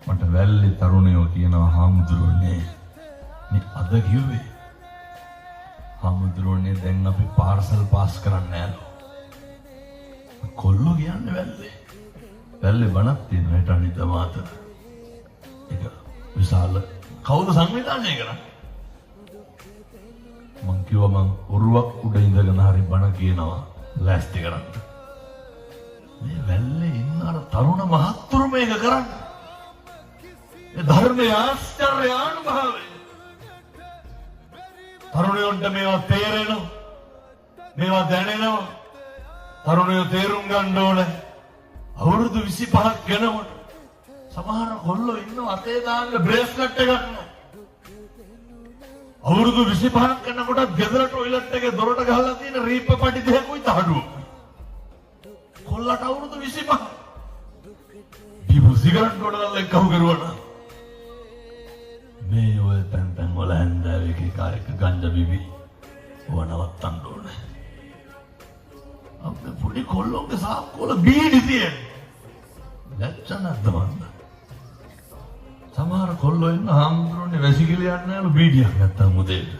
මට වැල්ලේ තරුණයෝ කියනවා හාමුදුරුවනේ මේ අද කිව්වේ හාමුදුරුවනේ දැන් අපි පාර්සල් පාස් කරන්න යනවා. කොල්ලෝ කියන්නේ වැල්ලේ බණක් තියෙන හිට අනිත් මාතර. ඒක විශාල කවුද සංවිධානය කරන්නේ? මං කිව්වා මං ඔරුවක් උඩ ඉඳගෙන හරි බණ කියනවා ලෑස්ති කරන්න. මේ වැල්ලේ ඉන්න අර තරුණ මහත්තුරු මේක කරන්නේ. ඒ ධර්මයේ ආශ්චර්යානුභවය. තරුණයන්ට මේවා තේරෙනවා. මේවා දැනෙනවා. තරුණයෝ තේරුම් ගන්න ඕනේ. අවුරුදු 25ක් වෙනකොට සමහර කොල්ලෝ ඉන්නවා අතේ දාන්න බ්‍රේස්ලට් එකක් නෑ. අවුරුදු 25ක් යනකොට ගෙදර টয়ලට් එකේ දොරට ගහලා තියෙන රීප්ප පටි දෙකකුයි තහඩුව. කොල්ලට අවුරුදු 25. දීපු සිගරට් ගොඩනල්ලා කහු කරුවා. මේ ඔය තැන් වල හැන්දෑවේ කායක ගංජා බිබි වනවත්තන්න ඕනේ. අපේ පොඩි කොල්ලෝගේ සාක්කුවල බීඩි තියෙන. ලැජ්ජ නැද්ද මන්ද? සමහර කොල්ලෝ ඉන්න හාමුදුරනේ වැසිකිලි යන්නේ නැලු බීඩියක් නැත්තම් උදේට.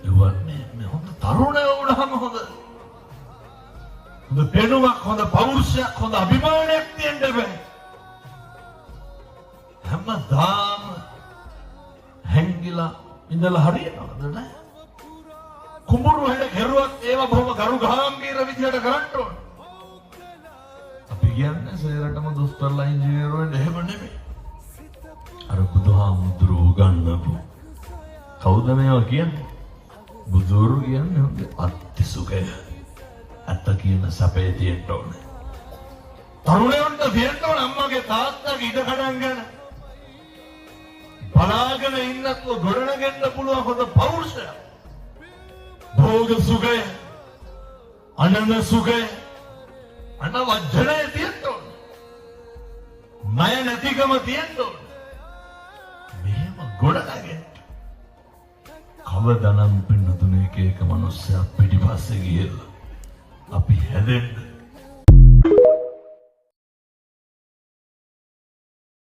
ඒවන්නේ මේ හොඳ තරුණයෝ වුණාම හොඳ පෙනුමක් හොඳ පෞරුෂයක් හොඳ අභිමානයක් තියෙන්න බෑ. හැමදාම හැංගිලා ඉඳලා හරියනවද නෑ? කුඹුරු හැඩ කෙරුවත් ඒවා බොහොම ගරු ගාම්භීර විදියට කරන්න ඕන. අපි කියන්නේ සේරටම දොස්තරලා ඉංජිනේරුවෝ වෙන්න එහෙම නෙමෙයි. අර බුදුහාමුදුරුවෝ උගන්වපු කවුද මේවා කියන්නේ? බුදුරු කියන්නේ හොඳ අත්තිසුඛය. අත්ත කියන සැපේ තියෙන්න ඕනේ. තරුණයන්ට තියෙන්න ඕන අම්මගේ තාත්තගේ ඉඩ කඩන් ගැන. බලාගෙන ඉන්නත් ගොඩනගෙන්න පුළුවන් හොඳ පෞරුෂයක්. භෝග සුඛය, අනන සුඛය, අනවජ්ජනය තියෙන්න ඕන. ණය නැතිකම තියෙන්න ඕන. මෙහෙම ගොඩනගෙන්න. කවදානම් පින්නතුනේ එක මිනිස්සයා පිටිපස්සේ ගියලා අපි හැදෙන්න